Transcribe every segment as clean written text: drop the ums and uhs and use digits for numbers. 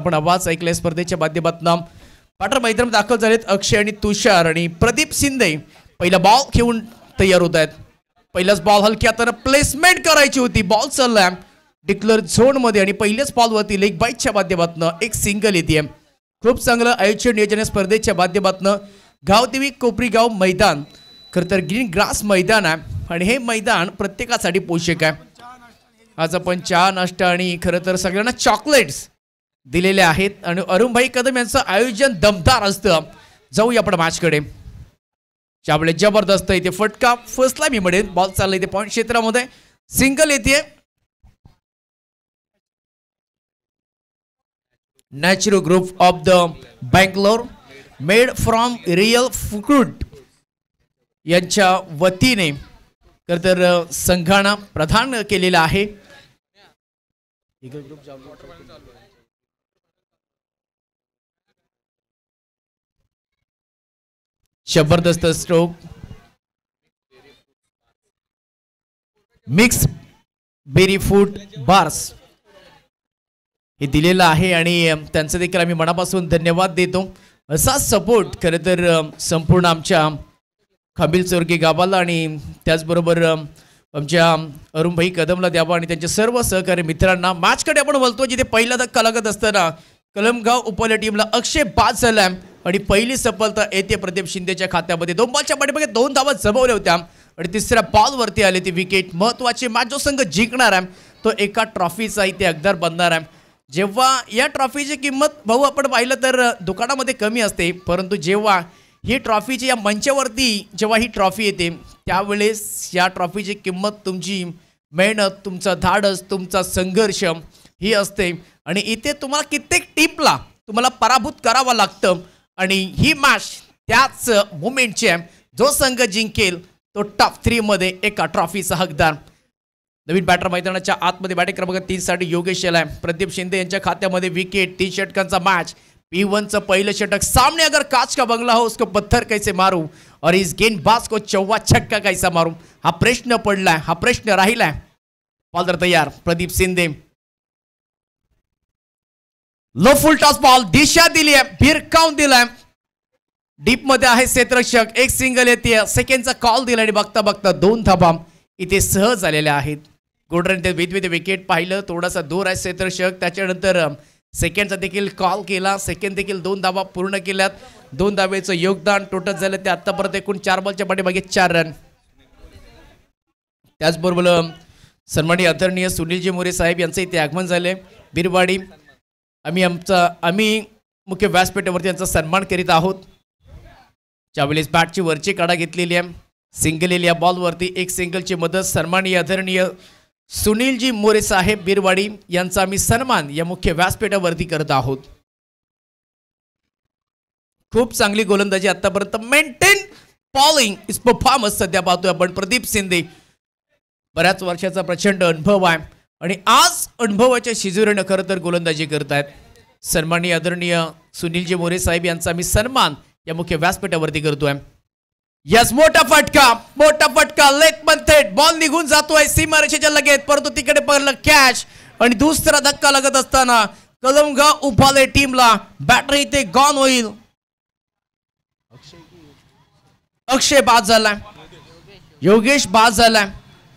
आपण आवाज ऐकले स्पर्धेच्या माध्यमातून पाटर मैदानात दाखल झालेत अक्षय आणि तुषार आणि प्रदीप शिंदे पहिला बॉल घेऊन तयार होत आहेत। पहिलाच बॉल हलक्या हाताने प्लेसमेंट करायची होती, बॉल चाललाय डिक्लेअर झोन मध्ये आणि पहिल्याच बॉल वरती लेग बाईटच्या माध्यमातून एक सिंगल येते। खूप चांगलं आयोजन नियोजन स्पर्धेच्या माध्यमातून गावदेवी कोपरीगाव मैदान खरं तर ग्रीन ग्रास मैदान आहे आणि हे मैदान प्रत्येकासाठी पोषक आहे। आज आपण चहा नाश्ता आणि खरं तर सगळ्यांना चॉकलेट्स दिलेले आहेत आणि अरुणभाई कदम यांचं आयोजन दमदार असतं। जाऊया आपण मॅचकडे। त्यामुळे जबरदस्त इथे फटका फसला मी मध्ये, बॉल चालला इथे पॉइंट क्षेत्रामध्ये सिंगल येते। Natural group of the Bangalore made from real fruit यांच्या वतीने खरं तर संघाना प्रदान केलेला आहे। जबरदस्त stroke mix berry food bars हे दिलेलं आहे आणि त्यांचं देखील आम्ही मनापासून धन्यवाद देतो। असा सपोर्ट खरं तर संपूर्ण आमच्या खबिल चोरगे गावाला आणि त्याचबरोबर आमच्या अरुणभाई कदमला द्यावा आणि त्यांच्या सर्व सहकारी मित्रांना। मॅचकडे आपण बोलतो जिथे पहिला धक्का लागत असताना कलमगाव उपल्या टीमला अक्षय बाद झाला आणि पहिली सफलता येते प्रदीप शिंदेच्या खात्यामध्ये। 2 बॉलच्या पाठीमागे 2 धावा जमवल्या होत्या आणि तिसऱ्या बॉल वरती आले ती विकेट। महत्त्वाची मॅच जो संघ जिंकणार आहे तो एका ट्रॉफीचा इथे हकदार बनणार आहे। जेव्हा या ट्रॉफीची किंमत भाऊ आपण पाहिलं तर दुकानामध्ये कमी असते, परंतु जेव्हा ही ट्रॉफीची या मंचावरती जेव्हा ही ट्रॉफी येते त्यावेळेस या ट्रॉफीची किंमत तुमची मेहनत, तुमचा धाडस, तुमचा संघर्ष ही असते आणि इथे तुम्हाला कित्येक टीपला तुम्हाला पराभूत करावं लागतं आणि ही मॅच त्याच मोमेंटची आहे। जो संघ जिंकेल तो टॉप 3 मध्ये एका ट्रॉफीचा हकदार। नवीन बॅटर मैदानाच्या आतमध्ये बॅटिंग क्रमांक 3 साठी योगेश याला प्रदीप शिंदे यांच्या खात्यामध्ये विकेट। 3 षटकांचा मॅच। P1 पहिलं षटक सामने अगर काच का बंगला हो उसको पत्थर कैसे मारू और इस गेंदबाज को चौवा छक्का कैसा मारू, हा प्रश्न पडलाय, हा प्रश्न राहिलाय। बॉलर तयार प्रदीप शिंदे, लो फुल टॉस बॉल दिशा दिली आहे, भिरकावून दिलाय, डीप मध्ये आहे क्षेत्ररक्षक, एक सिंगल येते, सेकंडचा कॉल दिला आणि बघता बघता 2 धाबा इथे सहज आलेल्या आहेत। गोडरन ते विथ विकेट पाहिलं, थोडासा दूर आहे क्षेत्ररक्षक, त्याच्यानंतर सेकंडचा देखील कॉल केला, सेकंड देखील 2 धावा पूर्ण केल्यात। 2 धावेचं योगदान टोटल झालं ते आतापर्यंत एकूण 4 बॉलच्या पाठीमागे 4 रन। त्याचबरोबर सन्माननीय आदरणीय सुनीलजी मोरे साहेब यांचं इथे आगमन झाले बिरवाडी। आम्ही मुख्य व्यासपीठावरती यांचा सन्मान करीत आहोत। ज्यावेळेस बॅटची वरची काढा घेतलेली आहे, सिंगल या बॉलवरती एक सिंगलची मदत सन्माननीय आदरणीय सुनीलजी मोरे साहेब बिरवाडी यांचा आम्ही सन्मान या मुख्य व्यासपीठावरती करत आहोत। खूप चांगली गोलंदाजी आतापर्यंत मेंटेन बॉलिंग इस परफॉर्मन्स सध्या पाहतोय आपण। प्रदीप शिंदे बऱ्याच वर्षाचा प्रचंड अनुभव आहे आणि आज अनुभवाच्या शिजुरीने खरं तर गोलंदाजी करतायत। सन्माननीय आदरणीय सुनीलजी मोरे साहेब यांचा आम्ही सन्मान या मुख्य व्यासपीठावरती करतोय। यस, मोठा फटका लेग थेट बॉल निघून जातोय सीमारेषेच्या लगेच, परंतु तिकडे पडलं कॅच आणि दुसरा धक्का लागत असताना कलमगाव उभाले टीमला बॅटर इथे गॉन होईल। अक्षय बाद झालाय, योगेश बाद झालाय,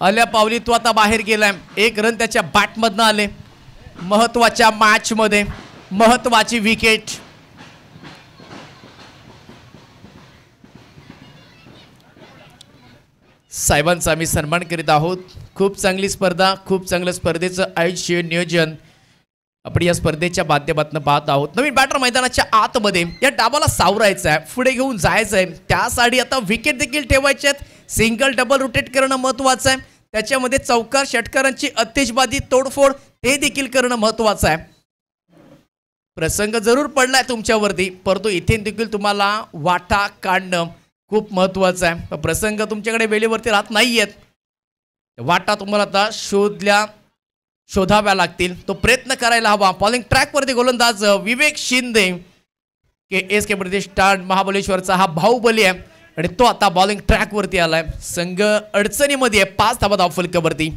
आल्या पावली तो आता बाहेर गेलाय। 1 रन त्याच्या बॅटमधनं आले। महत्वाच्या मॅच मध्ये महत्वाची विकेट। साहेबांचा आम्ही सन्मान करीत आहोत। खूप चांगली स्पर्धा, खूप चांगलं स्पर्धेचं आयोजन नियोजन आपण या स्पर्धेच्या माध्यमातून पाहत आहोत। नवीन बॅटर मैदानाच्या आतमध्ये या डाबाला सावरायचं आहे, पुढे घेऊन जायचं आहे, त्यासाठी आता विकेट देखील ठेवायचे आहेत। सिंगल डबल रोटेट करणं महत्वाचं आहे, त्याच्यामध्ये चौकार षटकारांची अतिशबाजी तोडफोड ते देखील करणं महत्वाचं आहे। प्रसंग जरूर पडलाय तुमच्यावरती, परंतु इथे देखील तुम्हाला वाटा काढणं खूप महत्वाचं आहे। प्रसंग तुमच्याकडे वेळेवरती राहत नाहीयेत, वाटा तुम्हाला आता शोधाव्या लागतील, तो प्रयत्न करायला हवा। बॉलिंग ट्रॅकवरती गोलंदाज विवेक शिंदे के प्रतिष्ठान महाबळेश्वरचा हा बाहुबली आहे आणि तो आता बॉलिंग ट्रॅकवरती आलाय। संघ अडचणीमध्ये 5 धावा धावफलकावरती।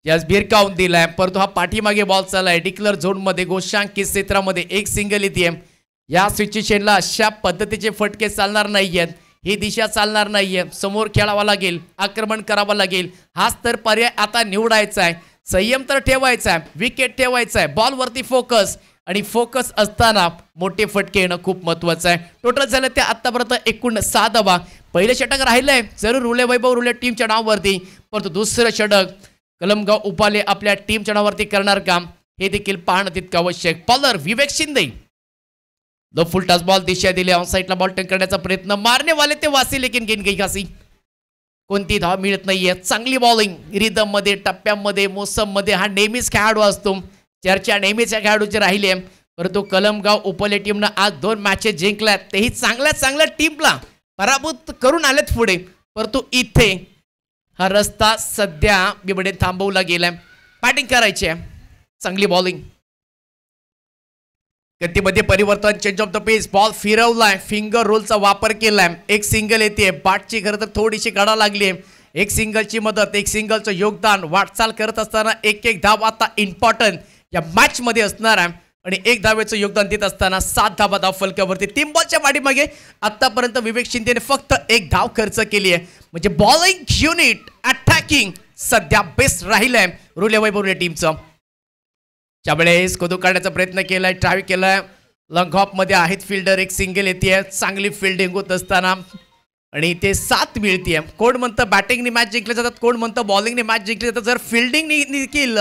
यास भिरकावून दिलाय, परंतु हा पाठीमागे बॉल चाललाय डिक्लर झोन मध्ये गोशांकित क्षेत्रामध्ये एक सिंगल येते. या सिच्युएशनला अशा पद्धतीचे फटके चालणार नाहीयेत, ही दिशा चालणार नाहीये. समोर खेळावं लागेल, आक्रमण करावं लागेल. हाच तर पर्याय आता निवडायचा आहे. संयम तर ठेवायचा आहे, विकेट ठेवायचा आहे, बॉलवरती फोकस, आणि फोकस असताना मोठे फटके येणं खूप महत्त्वाचं आहे. टोटल झालं ते आतापर्यंत एकूण 6 धावा. पहिले षटक राहिलंय जरूर रुले वैभव रुले टीमच्या नावावरती, परंतु दुसरं षटक कलमगाव उपाले आपल्या टीमच्या नावावरती करणार काम हे देखील पाहणं तितकं आवश्यक. बॉलर विवेक शिंदे दो फुल टच बॉल दिशा दिली, ऑन साइडला बॉल टर्न करण्याचा प्रयत्न, मारने वाले ते वासी लेकिन गेन गई खासी. कोणती धाव मिळत नाहीये. चांगली बॉलिंग रिदम मध्ये, टप्प्यामध्ये, मोसम मध्ये हा नेहमीच खेळाडू असतो. चर्चा नेहमीच्या खेळाडूची राहिली आहे, परंतु कलमगाव उपले टीमनं आज 2 मॅचेस जिंकल्यात, तेही चांगल्या टीमला पराभूत करून आलेत पुढे. परंतु इथे हा रस्ता सध्या बिबडे थांबवला गेलाय. बॅटिंग करायची आहे, चांगली बॉलिंग, गतीमध्ये परिवर्तन, change of the pace, ball फिरवलाय, फिंगर रोलचा वापर केलाय, एक सिंगल येते. बॅटची खरं तर थोडीशी गडा लागली आहे. एक सिंगलची मदत, एक सिंगलचं योगदान, वाटचाल करत असताना एक धाव आता इम्पॉर्टंट या मॅच मध्ये असणार आहे. आणि 1 धावेचं योगदान देत असताना 7 धावा धाव फलकावरती. 3 बॉलच्या पाठीमागे आतापर्यंत विवेक शिंदेने फक्त 1 धाव खर्च केली आहे. म्हणजे बॉलिंग युनिट अटॅकिंग सध्या बेस्ट राहिलंय रुले वैभव टीमचं. त्यावेळेस कोदू काढण्याचा प्रयत्न केलाय, ट्राय केलाय, लॉंग हॉप मध्ये आहेत फिल्डर, एक सिंगल येते. चांगली फिल्डिंग होत असताना आणि ते 7 मिळते. कोण म्हणतं बॅटिंगने मॅच जिंकले जातात, कोण म्हणतं बॉलिंगने मॅच जिंकले जातात. जर फिल्डिंगने देखील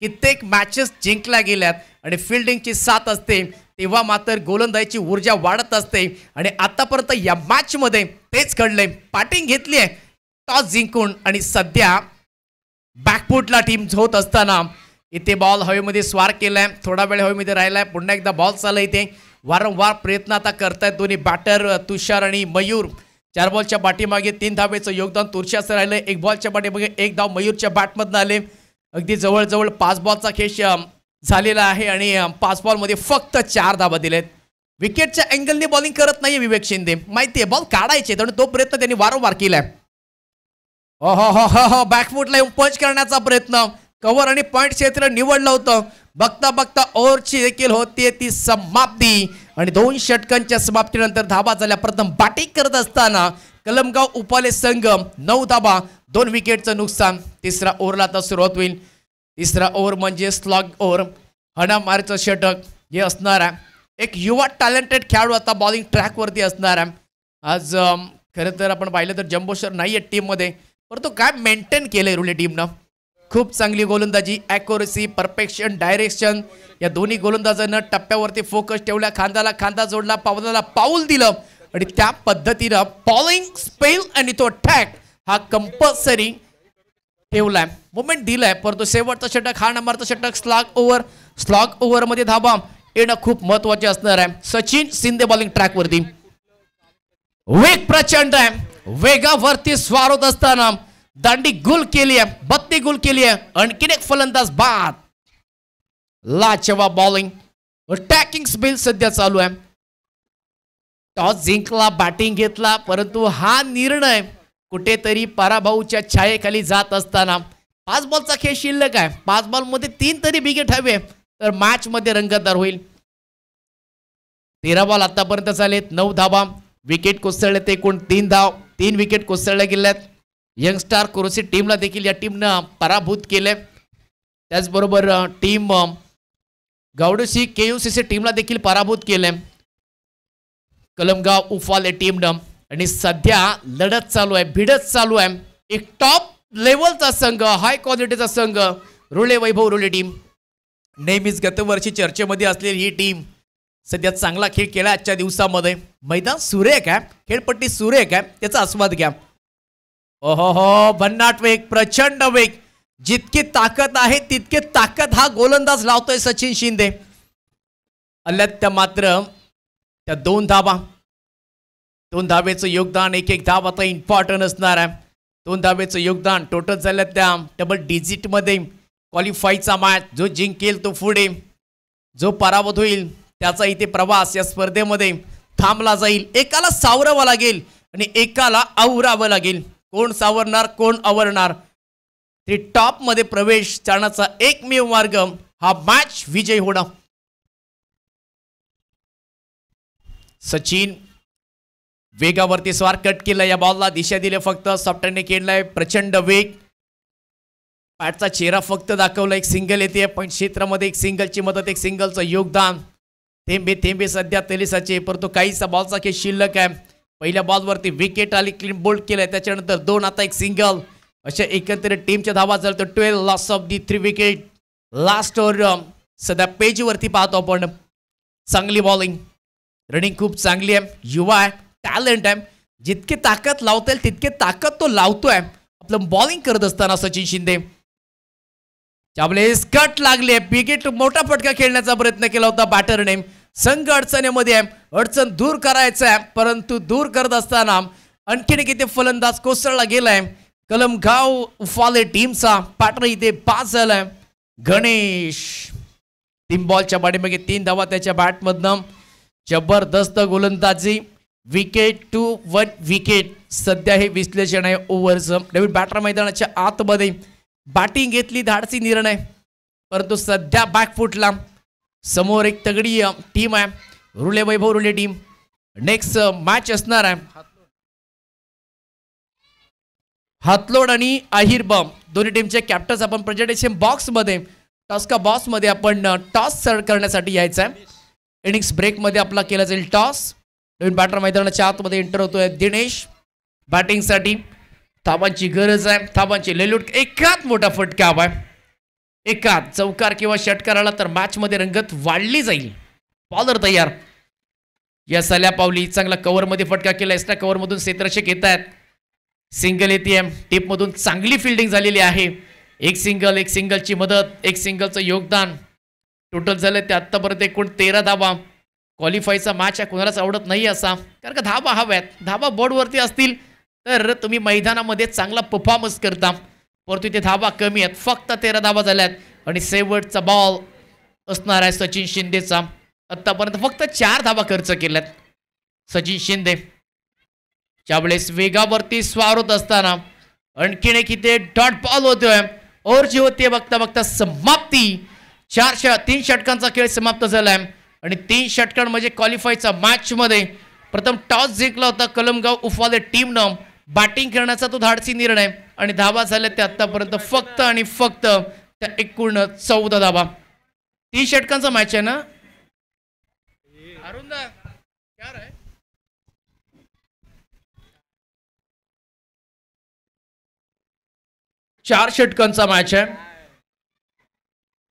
कित्येक मॅचेस जिंकल्या गेल्यात आणि फिल्डिंगची 7 असते, तेव्हा मात्र गोलंदाजीची ऊर्जा वाढत असते. आणि आतापर्यंत या मॅच मध्ये तेच घडलंय. बॅटिंग घेतली आहे टॉस जिंकून आणि सध्या बॅकफुटला टीम होत असताना इथे बॉल हवेमध्ये स्वार केलाय, थोडा वेळ हवेमध्ये राहिलाय, पुन्हा एकदा बॉल चालला. इथे वारंवार प्रयत्न आता करतायत दोन्ही बॅटर तुषार आणि मयूर. 4 बॉलच्या पाठीमागे 3 धावेचं योगदान तुषारचं राहिलंय. 1 बॉलच्या पाठीमागे 1 धाव मयूरच्या बॅटमधनं आले. अगदी जवळजवळ 5 बॉलचा खेळ झालेला आहे आणि 5 बॉलमध्ये फक्त 4 धावा दिलेत. विकेटच्या अँगलने बॉलिंग करत नाहीये विवेक शिंदे, माहितीये बॉल काढायचे, तर तो प्रयत्न त्यांनी वारंवार केलाय. हो बॅकफुटला येऊन पंच करण्याचा प्रयत्न, कव्हर आणि पॉइंट क्षेत्र निवडलं होतं. बघता बघता ओव्हरची देखील होती ती समाप्ती आणि 2 षटकांच्या समाप्तीनंतर धावा झाल्या. प्रथम बॅटिंग करत असताना कलमगाव उपाले संघ 9 धावा, 2 विकेटचं नुकसान. तिसरा ओव्हरला आता सुरुवात होईल. तिसरा ओव्हर म्हणजे स्लॉग ओव्हर, हणामारीचं षटक हे असणार आहे. एक युवा टॅलेंटेड खेळाडू आता बॉलिंग ट्रॅकवरती असणार आहे. आज खरं तर आपण पाहिलं तर जम्बो शर नाही आहे टीममध्ये, परंतु काय मेंटेन केलंय रुले टीमनं. खूप चांगली गोलंदाजी, ॲक्युरसी, परफेक्शन, डायरेक्शन या दोन्ही गोलंदाजांना टप्प्यावरती फोकस ठेवला, खांद्याला खांदा जोडला, पावलाला पाऊल दिलं आणि त्या पद्धतीनं बॉलिंग स्पेल आणि तो अटॅक हा कंपल्सरी ठेवलाय, मुवमेंट दिलाय. परंतु शेवटचा षटक, हा नंबरचा षटक स्लॉग ओव्हरमध्ये धावा येणं खूप महत्वाचे असणार आहे. सचिन शिंदे बॉलिंग ट्रॅकवरती, वेग प्रचंड आहे, वेगावरती स्वार होत असताना दांडी गुल केली आहे, बत्ती गुल केली आहे. आणखीन एक फलंदाज बाद, लाजवाब बॉलिंग, अटॅकिंग स्पेल सध्या चालू आहे. टॉस जिंकला, बॅटिंग घेतला, परंतु हा निर्णय कुठेतरी पराभवाच्या छायेखाली जात असताना 5 बॉलचा खेळ शिल्लक आहे. 5 बॉलमध्ये 3 तरी विकेट हवे तर मॅच मध्ये रंगतदार होईल. 13 बॉल आतापर्यंत झालेत, 9 धावा, विकेट कोसळले ते एकूण 3 धाव, 3 विकेट कोसळल्या गेल्यात. यंगस्टार कुरुसी टीमला देखील या टीमनं पराभूत केले. त्याचबरोबर टीम गौडसी KUCC टीमला देखील पराभूत केले कलमगाव उफाले टीमनं. आणि सध्या लढत चालू आहे, भिडत चालू आहे. एक टॉप लेवलचा संघ, हाय क्वालिटीचा संघ रुले वैभव रुले टीम. नेहमीच गतवर्षी चर्चेमध्ये असलेली ही टीम सध्या चांगला खेळ केला आजच्या दिवसामध्ये. मैदान सुरेख आहे, खेळपट्टी सुरेख आहे, त्याचा आस्वाद घ्या. ओहो भन्नाट वेग, प्रचंड वेग, जितकी ताकद आहे तितके ताकद हा गोलंदाज लावतोय सचिन शिंदे. अल्लत्य मात्र त्या 2 धावा, 2 धावेचं योगदान, एक धाव आता इम्पॉर्टंट असणार आहे. 2 धावेचं योगदान, टोटल झालं त्या डबल डिजिट मध्ये. क्वालिफायचा मॅच, जो जिंकेल तो पुढे, जो पराभूत होईल त्याचा इथे प्रवास या स्पर्धेमध्ये थांबला जाईल. एकाला सावरावं लागेल आणि एकाला आवरावं लागेल. कोण सावरणार, कोण आवरणार ते टॉप मध्ये प्रवेश करण्याचा एकमेव मार्ग हा मॅच विजय होणं. सचिन वेगावरती स्वार कट केला, या बॉलला दिशा दिली, फक्त सॉफ्टने केलाय प्रचंड वेग. पॅटचा चेहरा फक्त दाखवला, एक सिंगल येते पण क्षेत्रामध्ये एक सिंगलची मदत, एक सिंगलचं योगदान. थेंबे थेंबे सध्या तेलिसाचे, परंतु काहीसा बॉलचा खेळ शिल्लक आहे. पहिल्या बॉलवरती विकेट आली, क्लीन बोल्ड केलाय, त्याच्यानंतर 2 आता एक सिंगल, अशा एकंदरीत टीमच्या धावा झाल्या तर 12 loss of the 3 wicket. Last over सध्या पेजवरती पाहतो आपण. चांगली बॉलिंग, रनिंग खूप चांगली आहे, युवा आहे, टॅलेंट आहे. जितके ताकद लावता येईल तितके ताकद तो लावतोय आपलं बॉलिंग करत असताना सचिन शिंदे. त्यामुळे कट लागले, विकेट मोठा फटका खेळण्याचा प्रयत्न केला होता बॅटरने. संघ अडचणीमध्ये आहे, अडचण दूर करायचं आहे, परंतु दूर करत असताना आणखीन किती फलंदाज कोसळला गेलाय. कलमगाव उफाले टीमचा पार्टनर इथे पास झालाय. गणेश 3 बॉलच्या पाठीमागे 3 धावा त्याच्या बॅटमधनं. जबरदस्त गोलंदाजी, विकेट टू 1 विकेट. सध्या हे विश्लेषण आहे ओव्हरचं. नवीन बॅटर मैदानाच्या आतमध्ये बॅटिंग घेतली, धाडसी निर्णय, परंतु सध्या बॅकफुटला. समोर एक तगडी टीम आहे, रुले वैभव रुले टीम. नेक्स्ट मॅच असणार आहे हातलोड आणि आहिरबम, दोन्ही टीमचे कॅप्टन्स. आपण प्रेझेंटेशन बॉक्समध्ये टॉस बॉक्समध्ये आपण टॉस सर्व करण्यासाठी यायचं आहे. इनिंग्स ब्रेकमध्ये आपला केला जाईल टॉस. नवीन बॅटर मैदानाच्या आतमध्ये एंटर होतोय दिनेश बॅटिंगसाठी. धाबांची गरज आहे, धाबांची लेलूट. एकात मोठा फटका हवा आहे, एकात चौकार किंवा षटकार आला तर मॅचमध्ये रंगत वाढली जाईल. बॉलर तयार, या साल्या पावली चांगला कव्हरमध्ये फटका केला. एक्स्ट्रा कव्हरमधून क्षेत्ररक्षक येत आहेत. सिंगल येते, टीपमधून चांगली फिल्डिंग झालेली आहे. एक सिंगलची मदत, एक सिंगलचं योगदान. टोटल झालं ते आत्तापर्यंत एकूण 13 धावा. क्वालिफायचा मॅच आहे, कोणालाच आवडत नाही असा, कारण का धावा हव्यात. धावा बोर्डवरती असतील तर तुम्ही मैदानामध्ये चांगला परफॉर्मन्स करता, परंतु इथे धावा कमी आहेत, फक्त 13 धावा झाल्यात. आणि शेवटचा बॉल असणार आहे सचिन शिंदेचा. आत्तापर्यंत फक्त 4 धावा खर्च केल्यात सचिन शिंदे. त्यावेळेस वेगावरती स्वार होत असताना आणखीन एक इथे डॉट बॉल होतोय. ओव्हर जी होते बघता बघता समाप्ती. 3 षटकांचा खेळ समाप्त झालाय आणि 3 षटकां म्हणजे क्वालिफायचा मॅच मध्ये प्रथम टॉस जिंकला होता कलमगाव उफाले टीमनं. बॅटिंग करण्याचा तो धाडसी निर्णय आणि धावा झाल्या त्या आतापर्यंत फक्त आणि फक्त त्या एकूण 14 धावा. 3 षटकांचा मॅच आहे ना अरुंदा, क्या रे? 4 षटकांचा मॅच आहे.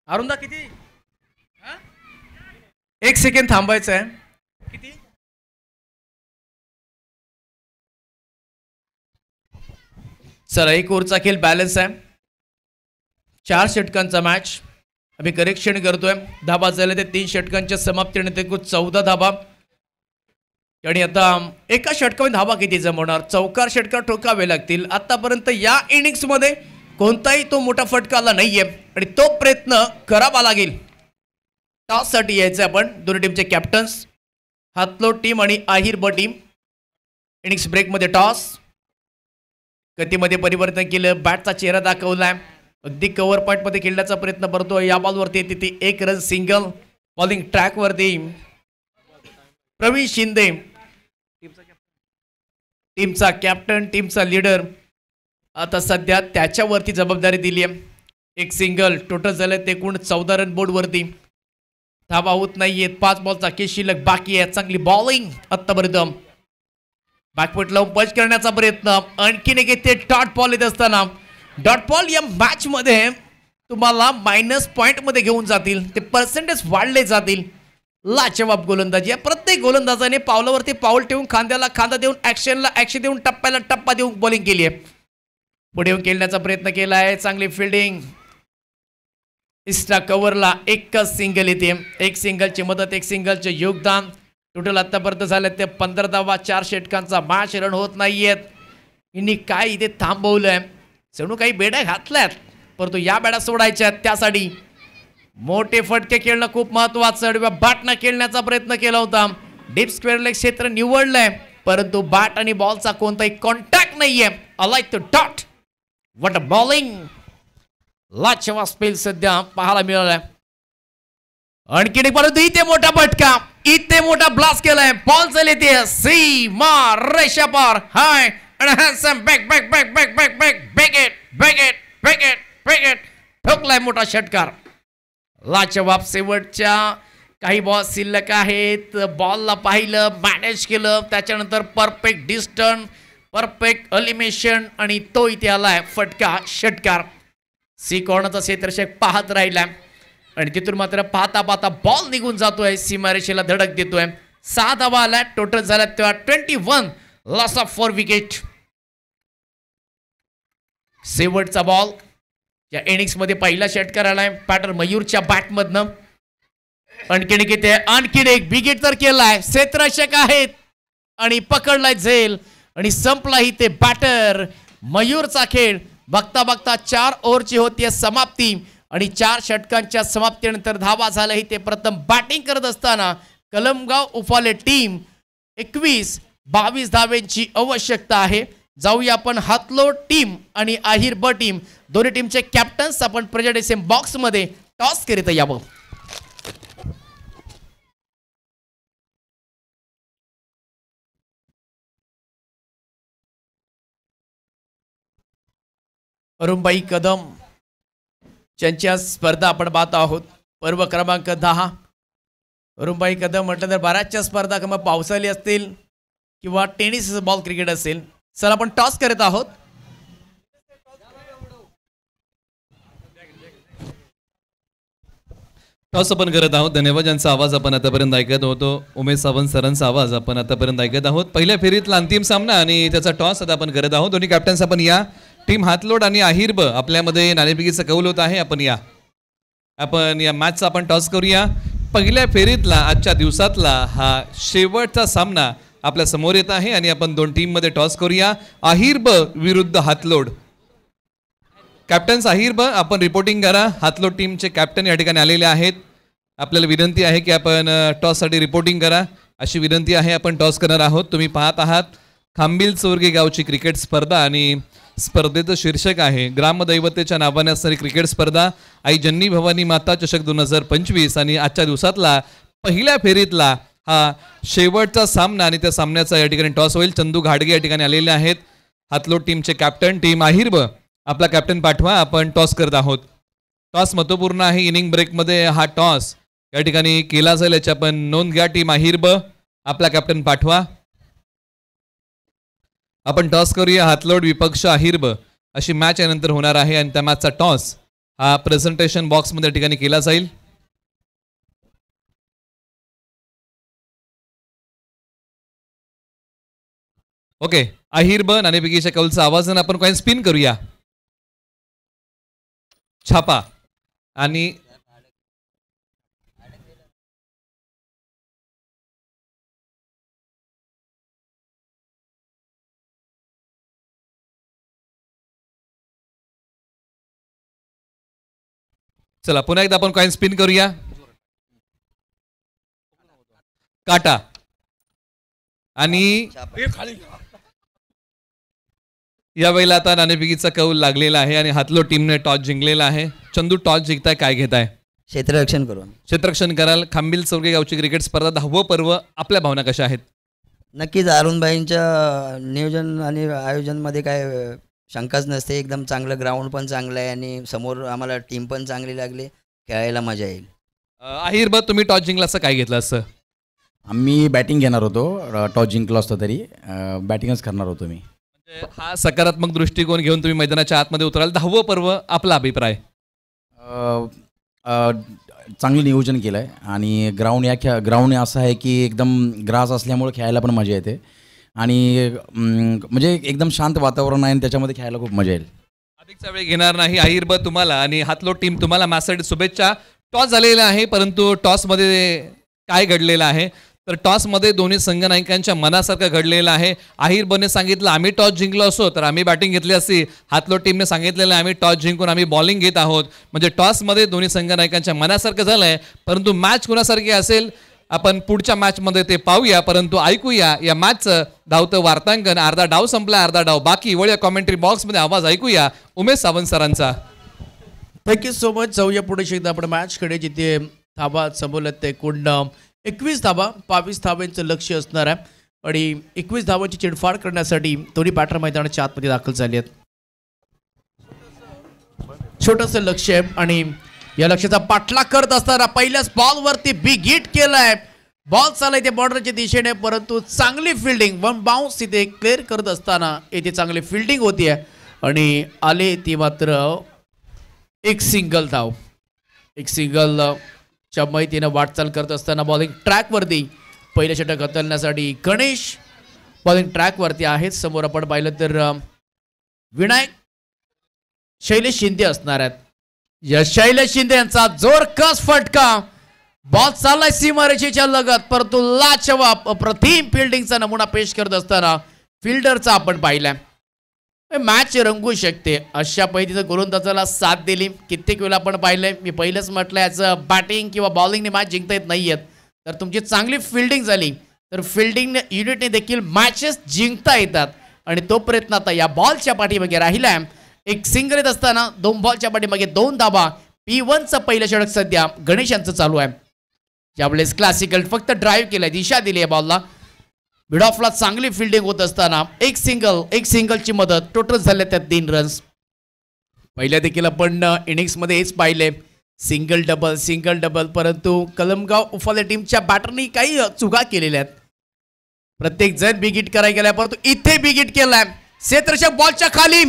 अरुंदा किती? 1 सेकंड थांबायचं आहे. किती? चला, 1 ओव्हरचा खेळ बॅलन्स आहे. 4 षटकांचा मॅच. आम्ही करेक्शन करतोय. धाबा झाले ते 3 षटकांच्या समाप्तीने ते 14 धाबा. आणि आता एका षटकामध्ये धाबा किती जमवणार? चौकार षटकार ठोकावे लागतील. आतापर्यंत या इनिंग्स मध्ये कोणताही तो मोठा फटका आला नाहीये आणि तो प्रयत्न करावा लागेल. टॉस साठी यायचं आपण. दोन्ही टीमचे कॅप्टन्स, हातलोट टीम आणि आहिर ब टीम. इनिंग्स ब्रेकमध्ये टॉस. गतीमध्ये परिवर्तन केलं, बॅटचा चेहरा दाखवलाय, अगदी कव्हर पॉइंट मध्ये खेळण्याचा प्रयत्न करतो. या बॉलवरती तिथे 1 रन सिंगल. बॉलिंग ट्रॅक वरती प्रवीण शिंदे, टीमचा कॅप्टन, टीमचा लीडर. आता सध्या त्याच्यावरती जबाबदारी दिली आहे. 1 सिंगल. टोटल झालं ते एकूण 14 रन बोर्डवरती. धावा होत नाहीयेत. 5 बॉलचा खेळ शिल्लक बाकी आहे. चांगली बॉलिंग आत्तापर्यंत. बॅकफुट लावून पंच करण्याचा प्रयत्न. आणखीन एक येते डॉट बॉल येत असताना. डॉट बॉल या मॅच मध्ये तुम्हाला मायनस पॉइंट मध्ये घेऊन जातील, ते पर्सेंटेज वाढले जातील. लाजवाब गोलंदाजी. प्रत्येक गोलंदाजाने पावलावरती पाऊल ठेवून, खांद्याला खांदा देऊन, ऍक्शनला ऍक्शन देऊन, टप्प्याला टप्पा देऊन बॉलिंग केली आहे. पुढे येऊन खेळण्याचा प्रयत्न केला आहे. चांगली फिल्डिंग. एक्स्ट्रा कव्हरला 1 सिंगल येते. 1 सिंगलची मदत, 1 सिंगलचे योगदान. टोटल आतापर्यंत झाले ते 15 धावा. 4 षटकांचा मॅच रन होत नाहीयेत. यांनी काय इथे थांबवलंय, जणू काही बेड्या घातल्यात, परंतु या बेड्या सोडायच्या त्यासाठी मोठे फटके खेळणं खूप महत्वाचं. बॅटनं खेळण्याचा प्रयत्न केला होता. डीप स्क्वेअर लेग क्षेत्र निवडलंय, परंतु बॅट आणि बॉलचा कोणताही कॉन्टॅक्ट नाहीये. I like to dot. What a bowling. लाजवाब स्पेल सध्या पाहायला मिळालाय. आणखीन एक परंतु इथे मोठा फटका, इथे मोठा ब्लास्ट केलाय. बॉल चालली ते सीमा रेषा पार. हाय आणि handsome back back back back back back बॅकेट बॅकेट बॅकेट बॅकेट ठोकलाय मोठा षटकार. लाजवाब शेवटच्या काही बॉल शिल्लक आहेत. बॉलला पाहिलं, मॅनेज केलं, त्याच्यानंतर परफेक्ट डिस्टन्स, परफेक्ट एलिमिनेशन आणि तो इथे आलाय फटका षटकार. सी कॉर्नरचा क्षेत्ररक्षक पाहत राहिलाय आणि तिथून मात्र पाहता पाहता बॉल निघून जातोय, सीमारेषेला धडक देतोय. 6 धावा आल्या टोटल झाल्या तेव्हा 21 लॉस ऑफ 4 विकेट. शेवटचा बॉल या इनिंग्स मध्ये पहिला षटकार आलाय पॅटर मयूरच्या बॅट मधनं. आणखीन एक विकेट तर केलाय, क्षेत्ररक्षक आहेत आणि पकडलाय झेल आणि संपलाही ते बॅटर मयूरचा खेळ. बघता बघता 4 ओव्हरची होती समाप्ती आणि 4 षटकांच्या समाप्तीनंतर धावा झालंही ते प्रथम बॅटिंग करत असताना कलमगाव उफाले टीम 21-22 धावेंची आवश्यकता आहे. जाऊया आपण हातलोड टीम आणि आहिर ब टीम दोन्ही टीमचे कॅप्टन्स आपण प्रेझेंटेशन बॉक्स मध्ये टॉस करीत यावं. अरुणबाई कदम ज्यांच्या स्पर्धा आपण पाहत आहोत, पर्व क्रमांक 10. अरुणबाई कदम म्हटलं तर बऱ्याचशा स्पर्धा किंवा पावसाळी असतील किंवा टेनिस बॉल क्रिकेट असेल. सर आपण टॉस करत आहोत. टॉस आपण करत आहोत. धन्यवाद. ज्यांचा आवाज आपण आतापर्यंत ऐकत होतो, उमेश सावंत सरांचा आवाज आपण आतापर्यंत ऐकत आहोत. पहिल्या फेरीतला अंतिम सामना आणि त्याचा टॉस आता आपण करत आहोत. दोन्ही कॅप्टन्स आपण या. टीम हातलोड आणि आहिरब आपल्यामध्ये नाणेफेकीचा कौल होत आहे. आपण या मॅचचा आपण टॉस करूया. पहिल्या फेरीतला आजच्या दिवसातला हा शेवटचा सामना आपल्या समोर येत आहे आणि आपण 2 टीममध्ये टॉस करूया. आहिरब विरुद्ध हातलोड. कॅप्टन्स आहिरब आपण रिपोर्टिंग करा. हातलोड टीमचे कॅप्टन या ठिकाणी आलेले आहेत. आपल्याला विनंती आहे की आपण टॉससाठी रिपोर्टिंग करा अशी विनंती आहे. आपण टॉस करणार आहोत. तुम्ही पाहत आहात खांबिल चोरगे गावची क्रिकेट स्पर्धा आणि स्पर्धेचं शीर्षक आहे ग्रामदैवतेच्या नावाने असणारी क्रिकेट स्पर्धा आई जन्नी भवानी माता चषक 2025 आणि आजच्या दिवसातला पहिल्या फेरीतला हा शेवटचा सामना आणि त्या सामन्याचा या ठिकाणी टॉस होईल. चंदू घाडगे या ठिकाणी आलेले आहेत. हातलोड टीमचे कॅप्टन. टीम आहिरब आपला कॅप्टन पाठवा. आपण टॉस करत आहोत. टॉस महत्त्वपूर्ण आहे. इनिंग ब्रेकमध्ये हा टॉस या ठिकाणी केला जाईल याची आपण नोंद घ्या. टीम आहिरब आपला कॅप्टन पाठवा. आपण टॉस करूया. हातलोड विपक्ष आहिरब अशी मॅच यानंतर होणार आहे आणि त्या मॅचचा टॉस हा प्रेझेंटेशन बॉक्समध्ये ठिकाणी केला जाईल. ओके. आहिरब नाणेफेकीच्या कौलचा आवाजाने आपण कॉइन स्पिन करूया. छापा आणि चला पुन्हा एकदा आपण कॉइन स्पिन करूया. काटा आणि यावेळेला आता नाणेफेकीचा कौल लागलेला आहे आणि हातलो टीमने टॉस जिंकलेला आहे. चंदू टॉस जिंकताय, काय घेताय? क्षेत्ररक्षण करू. क्षेत्ररक्षण कराल. खांबिल चौरगे गावची क्रिकेट स्पर्धा 10वं पर्व. आपल्या भावना कशा आहेत? नक्कीच अरुणबाईंच्या नियोजन आणि आयोजनमध्ये काय शंकाच नसते. एकदम चांगलं ग्राउंड पण चांगलं आहे आणि समोर आम्हाला टीम पण चांगली लागली. खेळायला मजा येईल. आहिरब तुम्ही टॉस जिंकला असं काय घेतलं असं? आम्ही बॅटिंग घेणार होतो. टॉस जिंकलो असतो तरी बॅटिंगच करणार होतो मी. हा सकारात्मक दृष्टिकोन घेऊन तुम्ही मैदानाच्या आतमध्ये उतराल. 10वं पर्व. आपला अभिप्राय? चांगलं नियोजन केलं आहे आणि ग्राउंड असं आहे की एकदम ग्रास असल्यामुळे खेळायला पण मजा येते आणि म्हणजे एकदम शांत वातावरण आहे आणि त्याच्यामध्ये खेळायला खूप मजा येईल. अधिकचा वेळ घेणार नाही. आहिरब तुम्हाला आणि हातलोड टीम तुम्हाला मॅचसाठी शुभेच्छा. टॉस झालेला आहे परंतु टॉसमध्ये काय घडलेलं आहे तर टॉसमध्ये दोन्ही संघनायकांच्या मनासारखं घडलेलं आहे. आहिरबने सांगितलं आम्ही टॉस जिंकलो असो तर आम्ही बॅटिंग घेतली असती. हातलोड टीमने सांगितलेलं आम्ही टॉस जिंकून आम्ही बॉलिंग घेत आहोत. म्हणजे टॉसमध्ये दोन्ही संघनायकांच्या मनासारखं झालं आहे. परंतु मॅच कुणासारखी असेल आपण पुढच्या मॅचमध्ये ते पाहूया. परंतु ऐकूया या मॅचचं धावतं वार्तांकन. अर्धा डाव संपला, अर्धा डाव बाकी. वळूया कॉमेंट्री बॉक्समध्ये आवाज ऐकूया उमेश सावंत सरांचा. Thank you so much. जाऊया पुढे एकदा आपण मॅचकडे, जिथे धाबा समोरल्यात ते एकूण 21 धाबा, 22 धाबांचं लक्ष असणार आहे आणि 21 धाबांची चिडफाड करण्यासाठी दोन्ही बॅटर मैदानाच्या आतमध्ये दाखल झाले आहेत. छोटंसं लक्ष आहे आणि या लक्ष्याचा पाठलाग करत असताना पहिल्याच बॉलवरती बिग हिट केलाय. बॉल चाललाय ते बॉर्डरच्या दिशेने, परंतु चांगली फिल्डिंग, वन बाउन्स तिथे क्लिअर करत असताना येथे चांगली फिल्डिंग होती आहे आणि आले ती मात्र एक सिंगल धाव. एक सिंगल च्या माहितीनं वाटचाल करत असताना बॉलिंग ट्रॅकवरती पहिलं षटक हाताळण्यासाठी गणेश बॉलिंग ट्रॅकवरती आहेत. समोर आपण पाहिलं तर विनायक शैलेश शिंदे असणार आहेत. या शैलेश शिंदे यांचा जोरकस फटका, बॉल चाललाय सीमारेषेच्या लगत, परंतु लाजवाब अप्रतिम फिल्डिंगचा नमुना पेश करत असताना फिल्डरचा आपण पाहिलाय. मॅच रंगू शकते अशा पद्धतीचं गोलंदाजाला साथ दिली. कित्येक वेळा आपण पाहिलंय, मी पहिलंच म्हटलं याचं बॅटिंग किंवा बॉलिंगने मॅच जिंकता येत नाहीयेत, तर तुमची चांगली फिल्डिंग झाली तर फिल्डिंग युनिटने देखील मॅचेस जिंकता येतात आणि तो प्रयत्न आता या बॉलच्या पाठीमागे राहिलाय. एक सिंगल येत असताना 2 बॉलच्या पाठीमागे 2 धाबा. P1चं पहिलं षटक सध्या गणेश यांचं चालू आहे. यावेळेस क्लासिकल फक्त ड्राईव्ह केलाय, दिशा दिली आहे बॉलला. मिड ऑफला चांगली फिल्डिंग होत असताना एक सिंगलची मदत, टोटल झाले त्यात 3 रन्स. पहिल्या देखील आपण इनिंग्समध्ये हेच पाहिले, सिंगल डबल, परंतु कलमगाव उफाले टीमच्या बॅटरनी काही चुका केलेल्या आहेत. प्रत्येक जण बिग हिट करायला गेलाय, परंतु इथे बिग हिट केलाय. क्षेत्ररक्षक बॉलच्या खाली